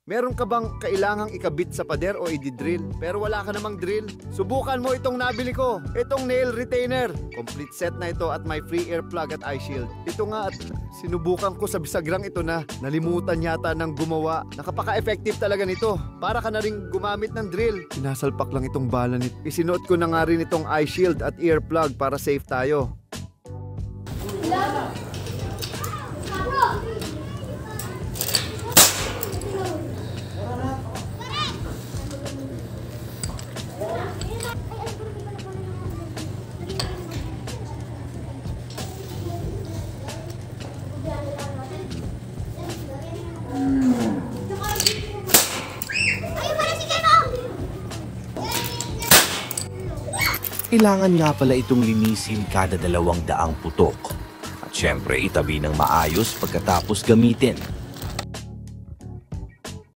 Meron ka bang kailangang ikabit sa pader o i-drill pero wala ka namang drill? Subukan mo itong nabili ko, itong nail retainer. Complete set na ito at may free ear plug at eye shield. Ito nga at sinubukan ko sa bisagrang ito na nalimutan yata ng gumawa. Nakapaka-effective talaga nito. Para ka na rin gumamit ng drill. Sinasalpak lang itong bala nito. Isinuot ko na nga rin itong eye shield at ear plug para safe tayo. Kailangan nga pala itong linisin kada 200 putok. At syempre itabi ng maayos pagkatapos gamitin.